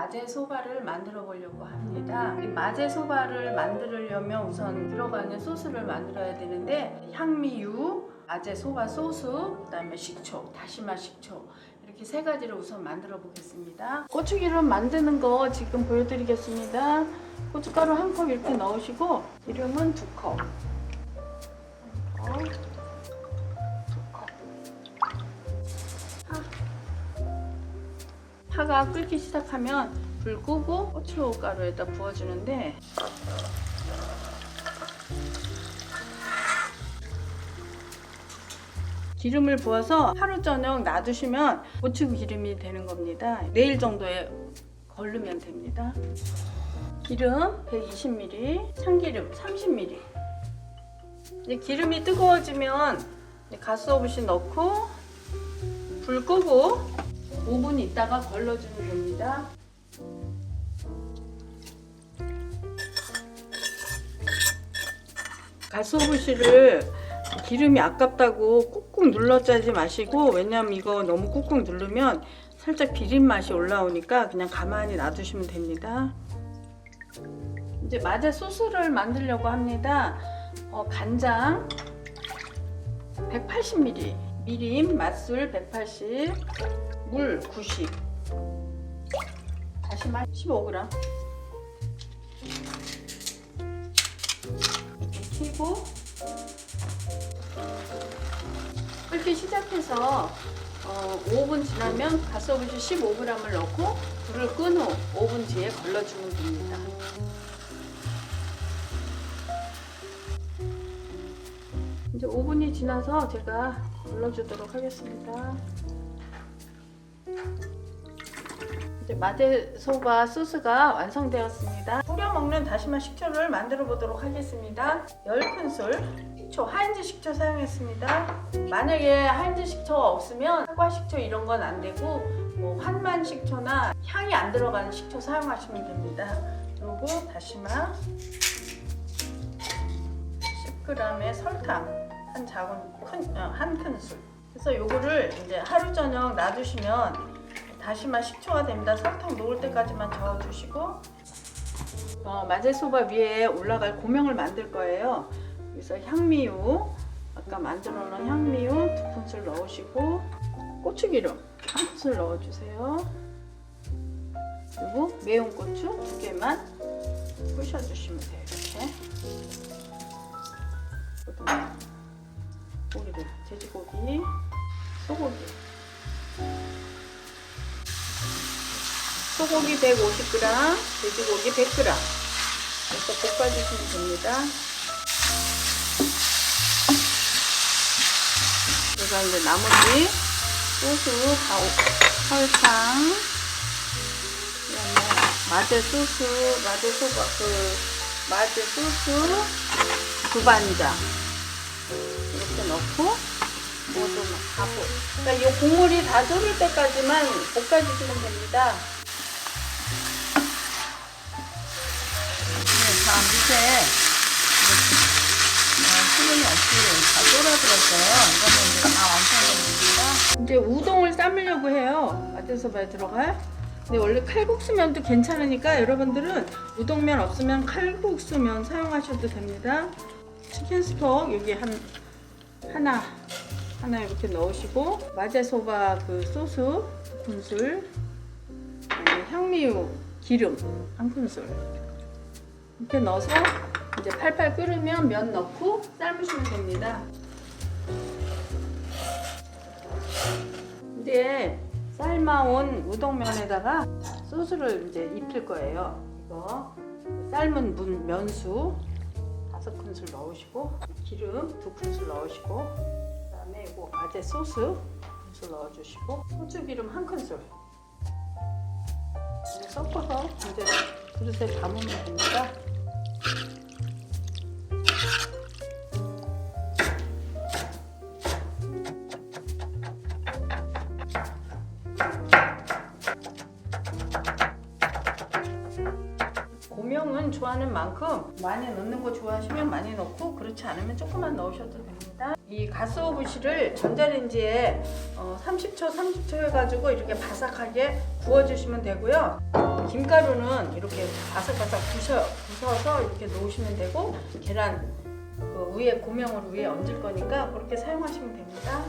마제 소바를 만들어 보려고 합니다. 이 마제 소바를 만들려면 우선 들어가는 소스를 만들어야 되는데 향미유, 마제 소바 소스, 그다음에 식초, 다시마 식초 이렇게 세 가지를 우선 만들어 보겠습니다. 고추기름 만드는 거 지금 보여드리겠습니다. 고춧가루 1컵 이렇게 넣으시고 기름은 2컵. 파가 끓기 시작하면 불 끄고 고춧가루에다 부어주는데 기름을 부어서 하루 저녁 놔두시면 고추기름이 되는 겁니다. 내일 정도에 걸르면 됩니다. 기름 120ml, 참기름 30ml. 이제 기름이 뜨거워지면 가스오브시 넣고 불 끄고 5분 있다가 걸러주면 됩니다. 가스오브시를 기름이 아깝다고 꾹꾹 눌러 짜지 마시고, 왜냐면 이거 너무 꾹꾹 누르면 살짝 비린 맛이 올라오니까 그냥 가만히 놔두시면 됩니다. 이제 마제 소스를 만들려고 합니다. 간장 180ml, 미림, 맛술 180, 물 90, 다시마 15g. 이렇게 튀고 끓기 시작해서 5분 지나면 가스오브시 15g을 넣고 불을 끈 후 5분 뒤에 걸러주면 됩니다. 이제 5분이 지나서 제가 걸러주도록 하겠습니다. 이제 마제 소바 소스가 완성되었습니다. 뿌려 먹는 다시마 식초를 만들어 보도록 하겠습니다. 10큰술 식초, 하인즈 식초 사용했습니다. 만약에 하인즈 식초가 없으면 사과 식초 이런 건 안 되고 환만 식초나 향이 안 들어가는 식초 사용하시면 됩니다. 그리고 다시마 10g의 설탕 한 큰술. 그래서 요거를 이제 하루 저녁 놔두시면 다시마 식초가 됩니다. 설탕 녹을 때까지만 저어주시고 마제 소바 위에 올라갈 고명을 만들 거예요. 그래서 향미유, 아까 만들어 놓은 향미유 2큰술 넣으시고 고추기름 1큰술 넣어주세요. 그리고 매운 고추 2개만 부셔주시면 돼요. 이렇게 고기를, 돼지고기, 소고기 150g, 돼지고기 100g 이렇게 볶아주시면 됩니다. 제가 이제 나머지 소스, 설탕, 그다음에 마제 소스, 마제 소스, 두반장 이렇게 넣고 모두 하고, 그러니까 이 국물이 다 졸을 때까지만 볶아주시면 됩니다. 자, 밑에 수분이 없이 다 졸아들었어요. 이거는 이제 다 완성됩니다. 이제 우동을 삶으려고 해요. 마제소바에 들어갈. 근데 원래 칼국수면도 괜찮으니까 여러분들은 우동면 없으면 칼국수면 사용하셔도 됩니다. 치킨 스톡 여기 하나 이렇게 넣으시고, 마제소바 그 소스 2큰술, 향미유 기름 1큰술 이렇게 넣어서 이제 팔팔 끓으면 면 넣고 삶으시면 됩니다. 이제 삶아온 우동면에다가 소스를 이제 입힐 거예요. 이거 삶은 면수 5큰술 넣으시고, 기름 2큰술 넣으시고, 그다음에 이거 마제 소스 1큰술 넣어주시고, 고추기름 1큰술 섞어서 이제 그릇에 담으면 됩니다. 고명은 좋아하는 만큼 많이 넣는 거 좋아하시면 많이 넣고, 그렇지 않으면 조금만 넣으셔도 됩니다. 이 가스오브시를 전자레인지에 30초 해가지고 이렇게 바삭하게 구워주시면 되고요. 김가루는 이렇게 바삭바삭 부셔서 이렇게 놓으시면 되고 계란 그 위에 고명으로 위에 얹을 거니까 그렇게 사용하시면 됩니다.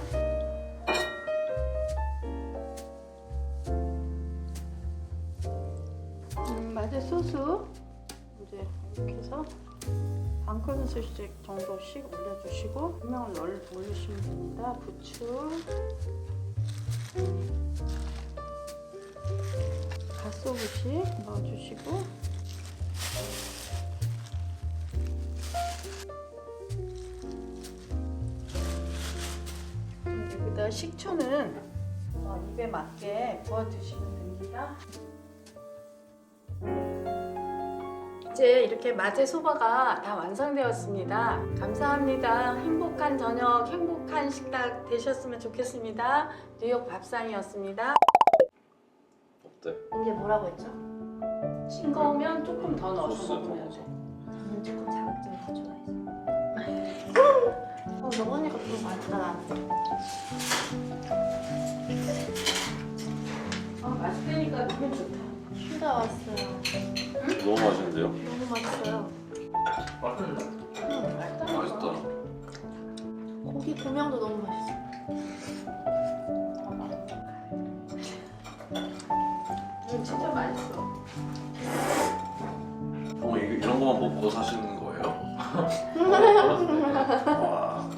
마제 소스 이제 이렇게 해서 반 큰술씩 정도씩 올려주시고 고명을 올리시면 됩니다. 부추, 갓소부시 넣어주시고 여기다 식초는 입에 맞게 부어 주시면 됩니다. 이제 이렇게 마제 소바가 다 완성되었습니다. 감사합니다. 행복한 저녁, 행복한 식탁 되셨으면 좋겠습니다. 뉴욕 밥상이었습니다. 어때? 이제 뭐라고 했죠? 싱거우면 조금 더 넣어서 소스 먹으면 넣어서. 돼. 저는 조금 자극적인 거 좋아해서. 넣으니까 좀 많다 나는. 맛있으니까 그게 좋다. 휴가 왔어요. 너무 맛있는데요? 너무 맛있어요. 맛있다. 고기 고명도 너무 맛있어. 이거 진짜 맛있어. 어머 이런 거만 먹고 사시는 거예요? 와.